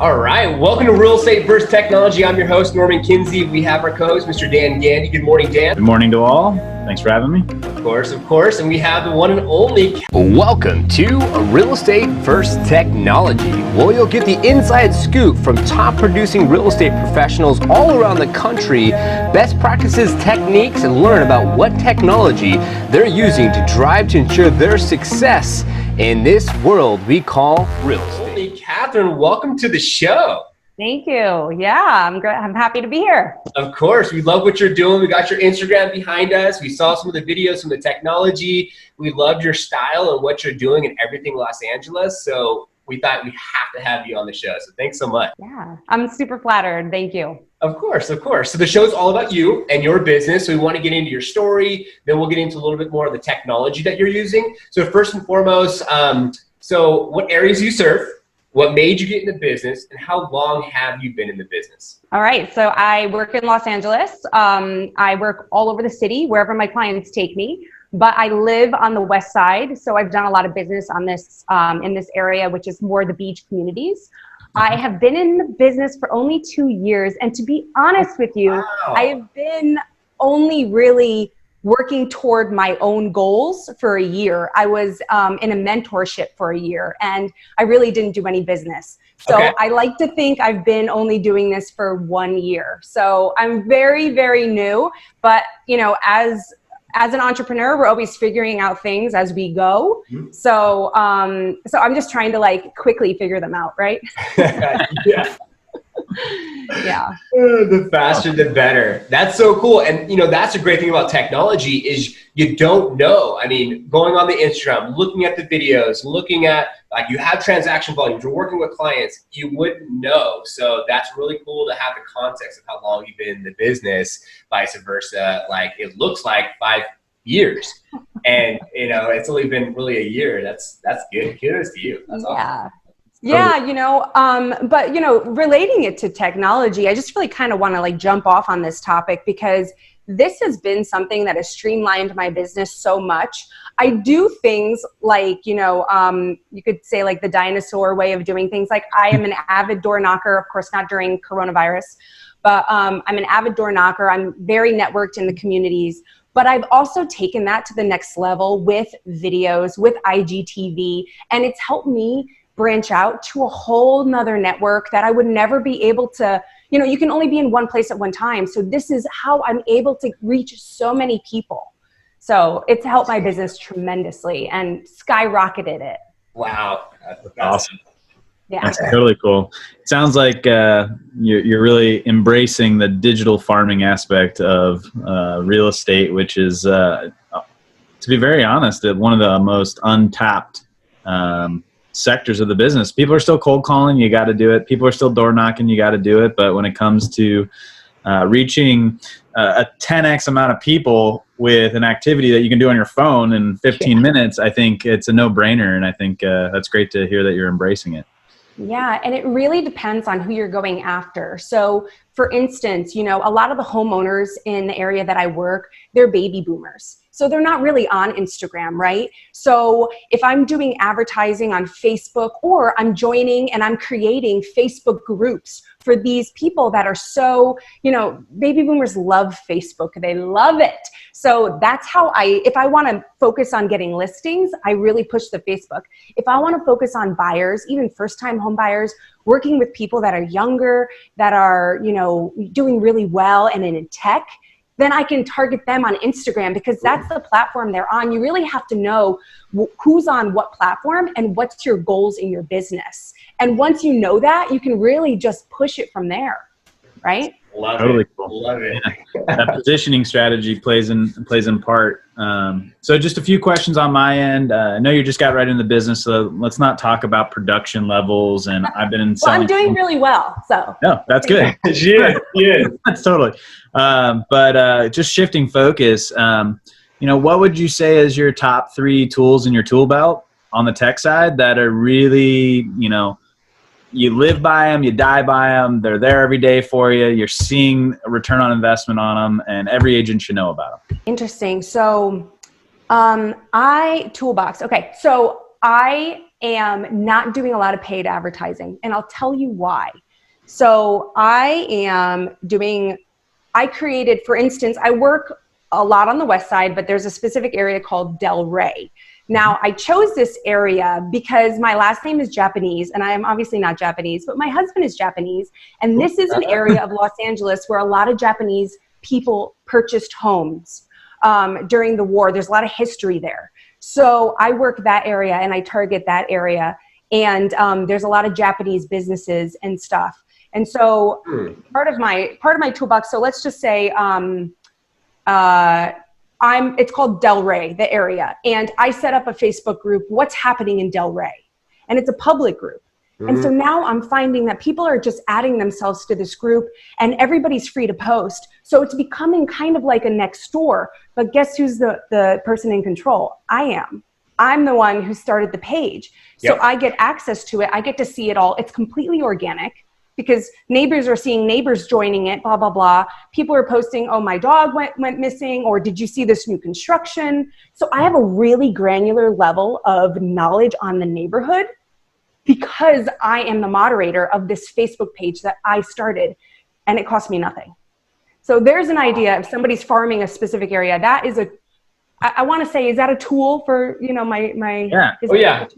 All right, welcome to Real Estate First Technology. I'm your host, Norman Kinsey. We have our co-host, Mr. Dan Gandy. Good morning, Dan. Good morning to all. Thanks for having me. Of course. And we have the one and only. Welcome to Real Estate First Technology. Well, you'll get the inside scoop from top producing real estate professionals all around the country, best practices, techniques, and learn about what technology they're using to drive to ensure their success in this world we call real estate. Kathren, welcome to the show. Thank you. Yeah, I'm great. I'm happy to be here. Of course. We love what you're doing. We got your Instagram behind us. We saw some of the videos from the technology. We loved your style and what you're doing and everything Los Angeles. So we thought we have to have you on the show. So thanks so much. Yeah, I'm super flattered. Thank you. Of course. So the show's all about you and your business. So we want to get into your story. Then we'll get into a little bit more of the technology that you're using. So first and foremost, so what areas you serve? What made you get in the business, and how long have you been in the business? All right. So I work in Los Angeles. I work all over the city, wherever my clients take me. But I live on the west side, so I've done a lot of business on this in this area, which is more the beach communities. I have been in the business for only 2 years, and to be honest with you, Wow. I have been only really working toward my own goals for a year. I was in a mentorship for a year, and I really didn't do any business. So Okay. I like to think I've been only doing this for 1 year. So I'm very, very new, but as an entrepreneur, we're always figuring out things as we go. Mhm. So I'm just trying to quickly figure them out, right? Yeah. Yeah. The faster, the better. That's so cool. And, that's a great thing about technology is you don't know. I mean, going on the Instagram, looking at the videos, looking at, you have transaction volumes, you're working with clients, you wouldn't know. So that's really cool to have the context of how long you've been in the business, vice versa. It looks like 5 years. And, it's only been really a year. That's good. Kudos to you. That's awesome. Yeah, but relating it to technology, I just really kind of want to jump off on this topic because this has been something that has streamlined my business so much. I do things you could say the dinosaur way of doing things. I am an avid door knocker, of course, not during coronavirus, but I'm an avid door knocker. I'm very networked in the communities. But I've also taken that to the next level with videos, with IGTV, and it's helped me branch out to a whole nother network that I would never be able to, you can only be in one place at one time. So this is how I'm able to reach so many people. So it's helped my business tremendously and skyrocketed it. Wow. That's Awesome. Yeah. That's totally cool. It sounds like you're really embracing the digital farming aspect of real estate, which is, to be very honest, one of the most untapped sectors of the business. People are still cold calling, you got to do it. People are still door knocking, you got to do it. But when it comes to reaching a 10x amount of people with an activity that you can do on your phone in 15 minutes, I think it's a no-brainer. And I think that's great to hear that you're embracing it. Yeah, and it really depends on who you're going after. So for instance, a lot of the homeowners in the area that I work, they're baby boomers. So they're not really on Instagram, right? So if I'm doing advertising on Facebook, or I'm joining and I'm creating Facebook groups for these people that are so, baby boomers love Facebook. They love it. So that's how if I want to focus on getting listings, I really push the Facebook. If I want to focus on buyers, even first-time home buyers, working with people that are younger, that are, doing really well and in tech, then I can target them on Instagram because that's the platform they're on. You really have to know who's on what platform and what's your goals in your business. And once you know that, you can really just push it from there, right? Love Totally it. cool. Love it. Yeah. That positioning strategy plays in part. So just a few questions on my end. I know you just got right in the business, so let's not talk about production levels. And I've been selling. Well, I'm doing really well, so. No, that's good. Yeah. That's totally. But just shifting focus, what would you say is your top 3 tools in your tool belt on the tech side that are really, you live by them, you die by them, they're there every day for you, you're seeing a return on investment on them, and every agent should know about them? Interesting. So toolbox. Okay. So I am not doing a lot of paid advertising, and I'll tell you why. So I created, for instance, I work a lot on the west side, but there's a specific area called Del Rey. Now, I chose this area because my last name is Japanese, and I am obviously not Japanese, but my husband is Japanese. And this is an area of Los Angeles where a lot of Japanese people purchased homes during the war. There's a lot of history there. So I work that area and I target that area. And there's a lot of Japanese businesses and stuff. And so part of my toolbox, so let's just say, it's called Del Rey, the area. And I set up a Facebook group, What's Happening in Del Rey? And it's a public group. And so now I'm finding that people are just adding themselves to this group and everybody's free to post. So it's becoming kind of like a next door. But guess who's the person in control? I am. I'm the one who started the page. So I get access to it. I get to see it all. It's completely organic, because neighbors are seeing neighbors joining it, blah, blah, blah. People are posting, oh, my dog went missing, or did you see this new construction? So I have a really granular level of knowledge on the neighborhood because I am the moderator of this Facebook page that I started, and it cost me nothing. So there's an idea if somebody's farming a specific area, that is I want to say, is that a tool for, my Yeah.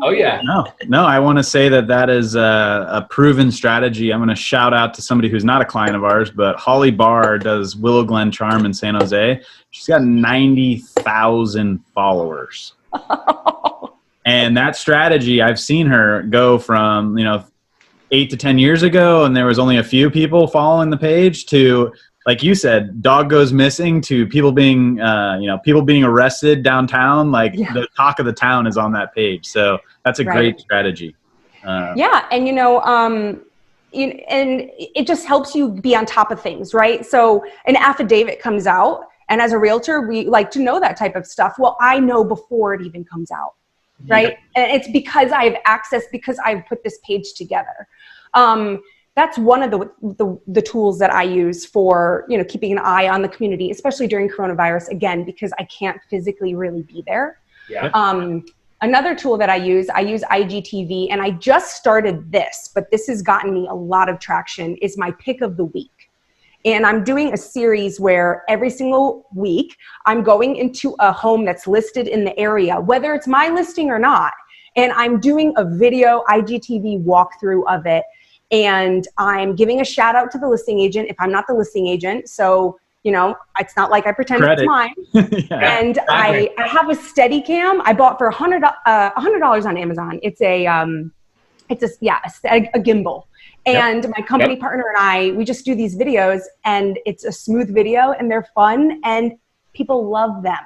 Oh yeah. No, I want to say that is a proven strategy. I'm going to shout out to somebody who's not a client of ours, but Holly Barr does Willow Glen Charm in San Jose. She's got 90,000 followers. And that strategy, I've seen her go from, 8 to 10 years ago, and there was only a few people following the page, to, like you said, dog goes missing, to people being arrested downtown. The talk of the town is on that page. So that's a great strategy. And and it just helps you be on top of things, right? So an affidavit comes out, and as a realtor, we like to know that type of stuff. Well, I know before it even comes out, right? Yeah. And it's because I have access, because I've put this page together. That's one of the tools that I use for, keeping an eye on the community, especially during coronavirus, again, because I can't physically really be there. Yeah. Another tool that I use IGTV, and I just started this, but this has gotten me a lot of traction, is my pick of the week. And I'm doing a series where every single week I'm going into a home that's listed in the area, whether it's my listing or not. And I'm doing a video IGTV walkthrough of it. And I'm giving a shout out to the listing agent if I'm not the listing agent. So, it's not like I pretend it's mine. And I have a Steadicam I bought for $100 on Amazon. It's a gimbal. And my company partner and we just do these videos, and it's a smooth video, and they're fun, and people love them.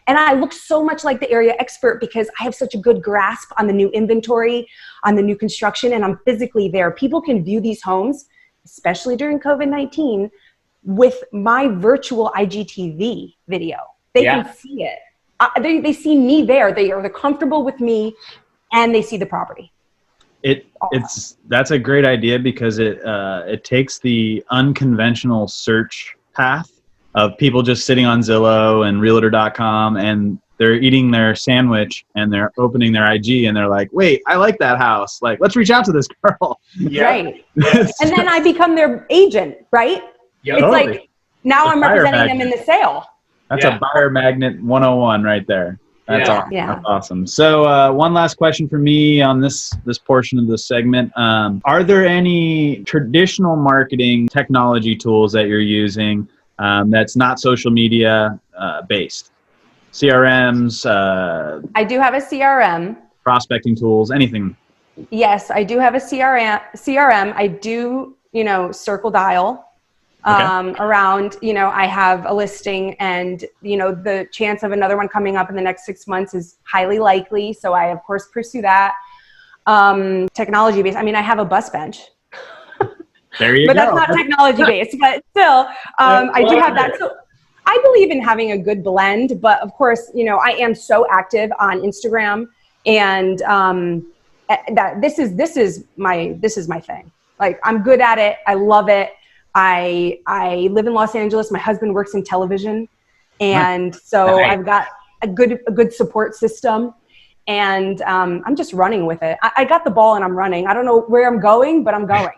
And I look so much like the area expert because I have such a good grasp on the new inventory, on the new construction, and I'm physically there. People can view these homes, especially during COVID-19, with my virtual IGTV video. They can see it. They see me there. They're comfortable with me, and they see the property. That's a great idea, because it takes the unconventional search path of people just sitting on Zillow and Realtor.com, and they're eating their sandwich and they're opening their IG and they're like, wait, I like that house. Like, let's reach out to this girl. Right. And then I become their agent, right? Yep. It's Totally. like, now I'm representing them in the sale. That's a buyer magnet 101 right there. That's awesome. Yeah. That's awesome. So one last question for me on this portion of the segment. Are there any traditional marketing technology tools that you're using that's not social media based? CRMs? I do have a CRM. Prospecting tools, anything? Yes, I do have a CRM. I do, circle dial around, I have a listing, and, the chance of another one coming up in the next 6 months is highly likely. So I, of course, pursue that. Technology based. I mean, I have a bus bench. There you go. But that's not technology based, but still, I do have that. So I believe in having a good blend, but of course, I am so active on Instagram, and that this is my thing. Like, I'm good at it. I love it. I live in Los Angeles. My husband works in television, and so I've got a good support system. and I'm just running with it. I got the ball and I'm running. I don't know where I'm going, but I'm going.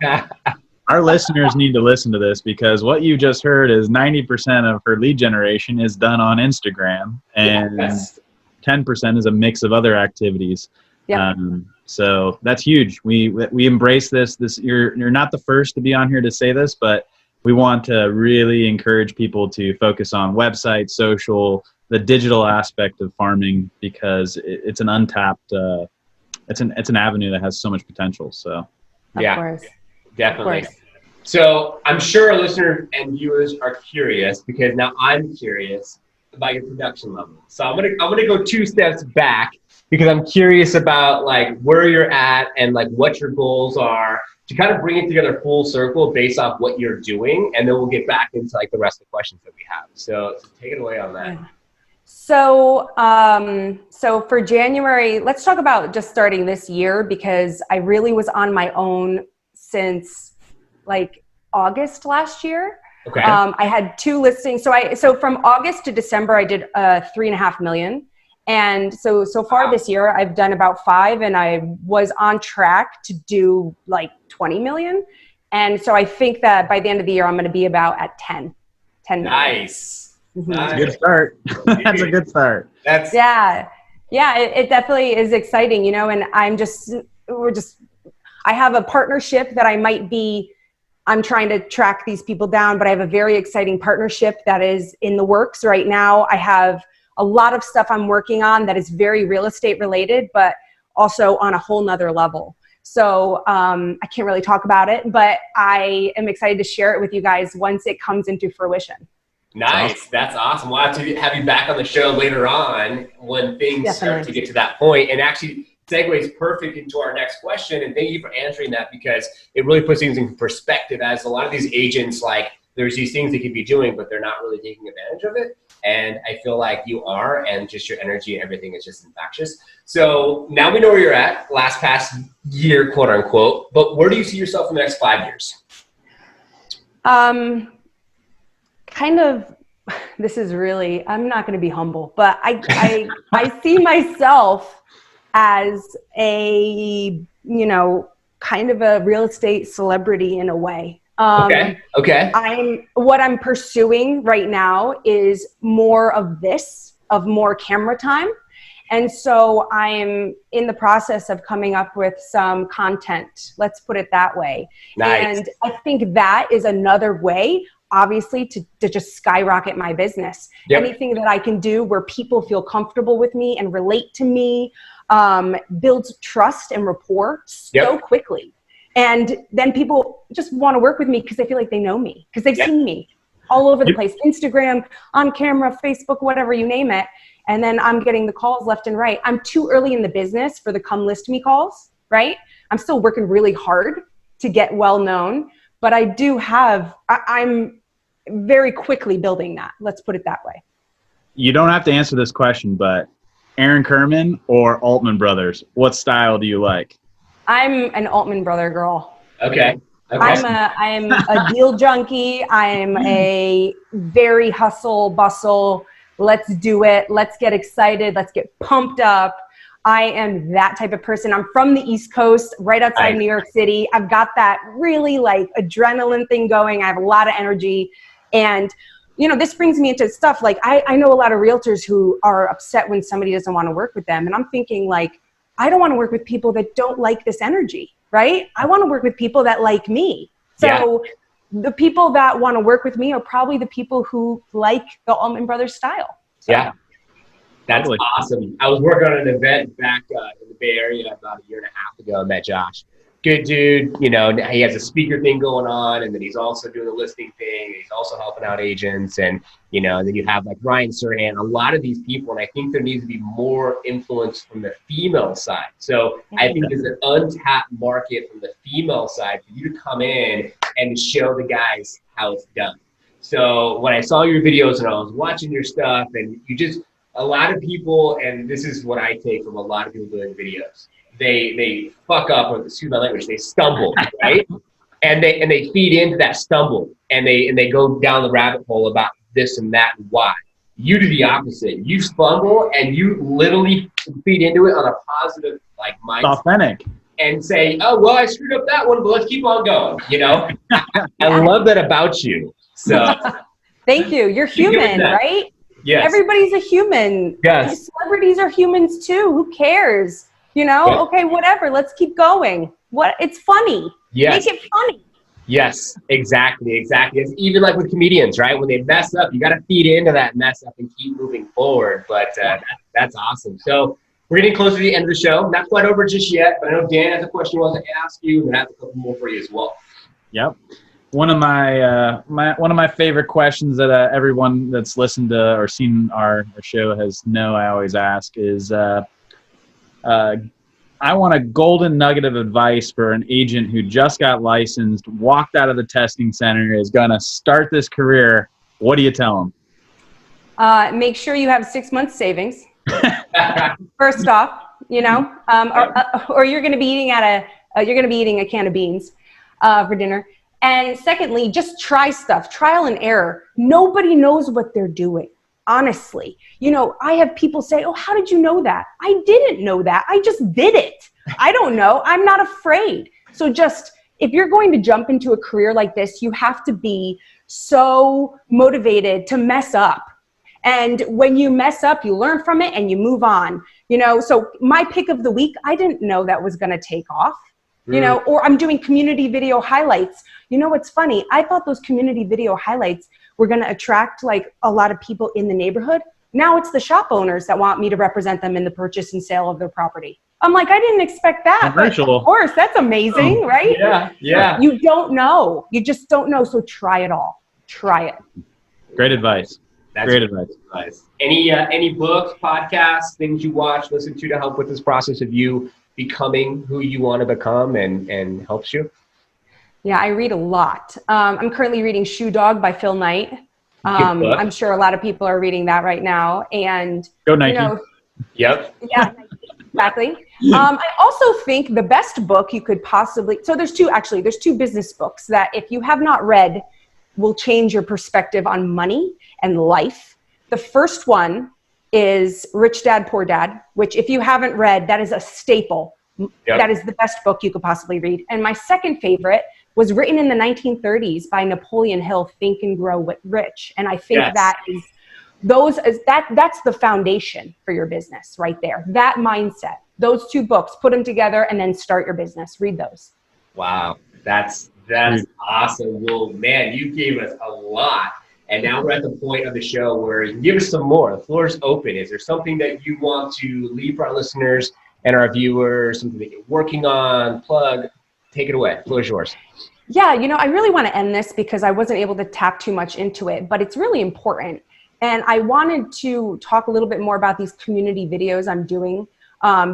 Our listeners need to listen to this, because what you just heard is 90% of her lead generation is done on Instagram, and 10% is a mix of other activities. Yep. So that's huge. We embrace this. You're not the first to be on here to say this, but we want to really encourage people to focus on websites, social, the digital aspect of farming, because it's an untapped, it's an avenue that has so much potential. So, Of course. Definitely. Of course. So I'm sure our listeners and viewers are curious, because now I'm curious about your production level. So I'm gonna go 2 steps back, because I'm curious about like where you're at and like what your goals are, to kind of bring it together full circle based off what you're doing, and then we'll get back into like the rest of the questions that we have. So take it away on that. So, so for January, let's talk about just starting this year, because I really was on my own since like August last year. Okay. I had 2 listings. So from August to December, I did 3.5 million. And so far this year, I've done about 5, and I was on track to do like 20 million. And so I think that by the end of the year, I'm going to be about at 10 million. Nice. Mm-hmm. That's a good start. That's a good start. It definitely is exciting, you know, and I have a partnership that I'm trying to track these people down, but I have a very exciting partnership that is in the works right now. I have a lot of stuff I'm working on that is very real estate related, but also on a whole nother level. So I can't really talk about it, but I am excited to share it with you guys once it comes into fruition. Nice. That's awesome. We'll have to have you back on the show later on when things start to get to that point. And actually segues perfect into our next question. And thank you for answering that, because it really puts things in perspective, as a lot of these agents, like there's these things they could be doing, but they're not really taking advantage of it. And I feel like you are, and just your energy and everything is just infectious. So now we know where you're at, past year, quote unquote, but where do you see yourself in the next 5 years? Kind of, this is really, I'm not going to be humble, but I see myself as a, you know, kind of a real estate celebrity in a way. Okay. What I'm pursuing right now is more of more camera time. And so I'm in the process of coming up with some content, let's put it that way. Nice. And I think that is another way, obviously, to just skyrocket my business. Yep. Anything that I can do where people feel comfortable with me and relate to me, builds trust and rapport so quickly. And then people just want to work with me because they feel like they know me, because they've seen me all over the place, Instagram, on camera, Facebook, whatever, you name it. And then I'm getting the calls left and right. I'm too early in the business for the come list me calls, right? I'm still working really hard to get well known, but I'm very quickly building that. Let's put it that way. You don't have to answer this question, but Aaron Kerman or Altman Brothers, what style do you like? I'm an Altman brother girl. Okay. I'm a deal junkie. I'm a very hustle bustle. Let's do it. Let's get excited. Let's get pumped up. I am that type of person. I'm from the East Coast, right outside New York City. I've got that really like adrenaline thing going. I have a lot of energy. And, you know, this brings me into stuff like I know a lot of realtors who are upset when somebody doesn't want to work with them. And I'm thinking like, I don't want to work with people that don't like this energy, right? I want to work with people that like me. So the people that want to work with me are probably the people who like the Altman Brothers style. So. Yeah, that's awesome. I was working on an event back in the Bay Area about a year and a half ago. I met Josh. Good dude. You know, he has a speaker thing going on, and then he's also doing the listing thing. He's also helping out agents, and you know, then you have like Ryan Serhan, a lot of these people, and I think there needs to be more influence from the female side. So I think there's an untapped market from the female side for you to come in and show the guys how it's done. So when I saw your videos and I was watching your stuff, and a lot of people, and this is what I take from a lot of people doing videos, they fuck up, or excuse my language, they stumble, right? And they feed into that stumble, and they go down the rabbit hole about this and that and why. You do the opposite. You fumble and you literally feed into it on a positive like mindset. Authentic. And say, oh, well, I screwed up that one, but let's keep on going. You know, I love that about you. So thank you. You're human, right? Yes. Everybody's a human. Yes. Celebrities are humans too. Who cares? You know, Yes. Okay, whatever. Let's keep going. It's funny. Yes. Make it funny. Yes, exactly. It's even like with comedians, right? When they mess up, you got to feed into that mess up and keep moving forward. But that's awesome. So we're getting close to the end of the show. Not quite over just yet, but I know Dan has a question he wants to ask you, and I have a couple more for you as well. Yep. One of my favorite questions that everyone that's listened to or seen our show I always ask is, I want a golden nugget of advice for an agent who just got licensed, walked out of the testing center, is going to start this career. What do you tell them? Make sure you have 6 months savings. First off, you know, or you're going to be eating a can of beans for dinner. And secondly, just try stuff, trial and error. Nobody knows what they're doing. Honestly, you know, I have people say, oh, how did you know that? I didn't know that. I just did it. I don't know. I'm not afraid. So just, if you're going to jump into a career like this, you have to be so motivated to mess up. And when you mess up, you learn from it and you move on. You know, so my pick of the week, I didn't know that was going to take off. You know, or I'm doing community video highlights. You know what's funny? I thought those community video highlights were going to attract like a lot of people in the neighborhood. Now it's the shop owners that want me to represent them in the purchase and sale of their property. I'm like, I didn't expect that. But of course, that's amazing, right? Yeah. You don't know. You just don't know. So try it all. Try it. Great advice. That's great advice. Any books, podcasts, things you watch, listen to help with this process of you becoming who you want to become and helps you? Yeah, I read a lot. I'm currently reading Shoe Dog by Phil Knight. I'm sure a lot of people are reading that right now. And go Nike. You know, yep. Yeah, exactly. I also think the best book you could possibly, so there's two business books that if you have not read will change your perspective on money and life. The first one is Rich Dad, Poor Dad, which if you haven't read, that is a staple. Yep. That is the best book you could possibly read. And my second favorite was written in the 1930s by Napoleon Hill, Think and Grow Rich. And I think that's the foundation for your business right there. That mindset, those two books, put them together and then start your business. Read those. Wow. That's awesome. Well, man, you gave us a lot. And now we're at the point of the show where you can give us some more. The floor is open. Is there something that you want to leave for our listeners and our viewers, something that you're working on, plug? Take it away. The floor is yours. Yeah, you know, I really want to end this because I wasn't able to tap too much into it, but it's really important. And I wanted to talk a little bit more about these community videos I'm doing.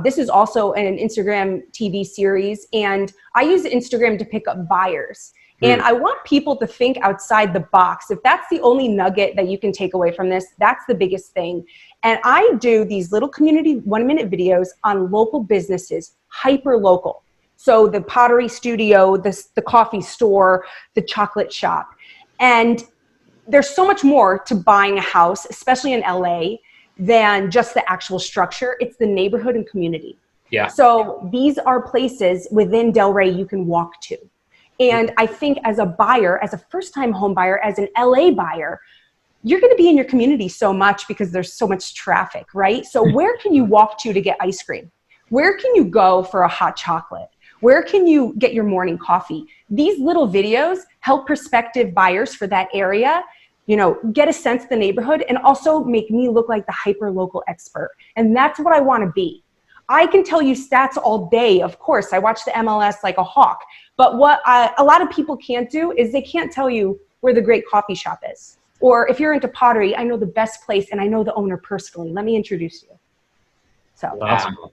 This is also an Instagram TV series, and I use Instagram to pick up buyers. And I want people to think outside the box. If that's the only nugget that you can take away from this, that's the biggest thing. And I do these little community 1-minute videos on local businesses, hyper local. So the pottery studio, the coffee store, the chocolate shop. And there's so much more to buying a house, especially in LA, than just the actual structure. It's the neighborhood and community. Yeah. So these are places within Delray you can walk to. And I think as a buyer, as a first-time home buyer, as an LA buyer, you're going to be in your community so much because there's so much traffic, right? So where can you walk to get ice cream? Where can you go for a hot chocolate? Where can you get your morning coffee? These little videos help prospective buyers for that area, you know, get a sense of the neighborhood and also make me look like the hyper-local expert. And that's what I want to be. I can tell you stats all day. Of course, I watch the MLS like a hawk. But what a lot of people can't do is they can't tell you where the great coffee shop is. Or if you're into pottery, I know the best place and I know the owner personally. Let me introduce you. So wow.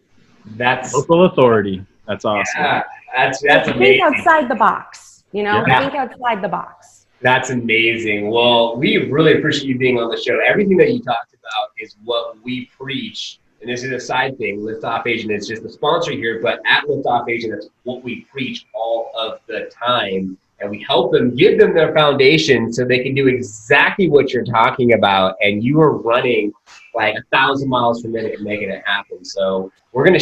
That's local authority. That's awesome. Yeah, that's amazing. Think outside the box, you know, think outside the box. That's amazing. Well, we really appreciate you being on the show. Everything that you talked about is what we preach. And this is a side thing. Lift Off Agent is just the sponsor here, but at Lift Off Agent, that's what we preach all of the time. and we help them, give them their foundation so they can do exactly what you're talking about. And you are running like 1,000 miles per minute and making it happen. So we're gonna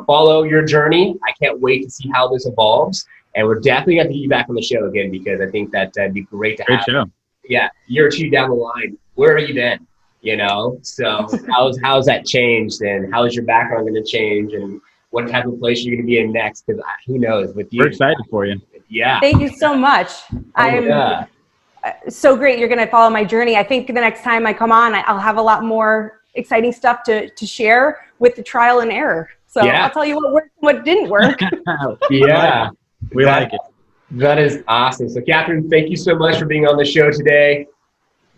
follow your journey. I can't wait to see how this evolves, and we're definitely going to get you back on the show again, because I think that'd be great to have. Show. Yeah, year or two down the line, where are you then? So how's that changed, and how's your background going to change, and what type of place you're going to be in next? Because who knows with you. We're excited for you. Yeah. Thank you so much. I'm so great. You're going to follow my journey. I think the next time I come on, I'll have a lot more exciting stuff to share with the trial and error. So I'll tell you what worked and what didn't work. Yeah. We like it. That is awesome. So Kathren, thank you so much for being on the show today.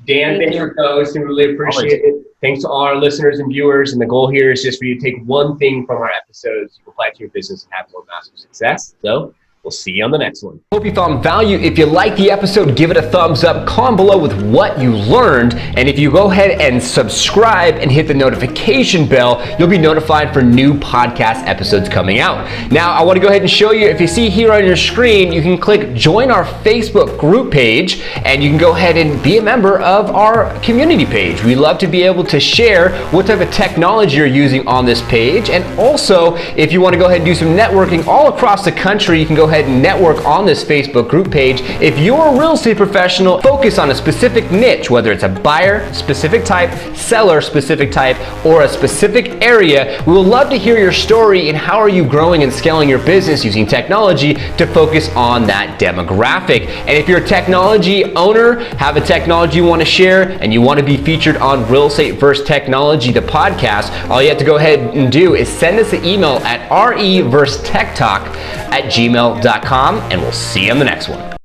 Dan, thanks for co-hosting. Really appreciate it. Thanks to all our listeners and viewers. And the goal here is just for you to take one thing from our episodes, you can apply it to your business and have more massive success. So we'll see you on the next one. Hope you found value. If you liked the episode, give it a thumbs up. Comment below with what you learned. And if you go ahead and subscribe and hit the notification bell, you'll be notified for new podcast episodes coming out. Now, I want to go ahead and show you, if you see here on your screen, you can click join our Facebook group page, and you can go ahead and be a member of our community page. We love to be able to share what type of technology you're using on this page. And also, if you want to go ahead and do some networking all across the country, you can go ahead and network on this Facebook group page. If you're a real estate professional, focus on a specific niche, whether it's a buyer, specific type, seller, specific type, or a specific area. We would love to hear your story and how are you growing and scaling your business using technology to focus on that demographic. And if you're a technology owner, have a technology you want to share, and you want to be featured on Real Estate vs. Technology, the podcast, all you have to go ahead and do is send us an email at reversetechtalk@gmail.com, and we'll see you on the next one.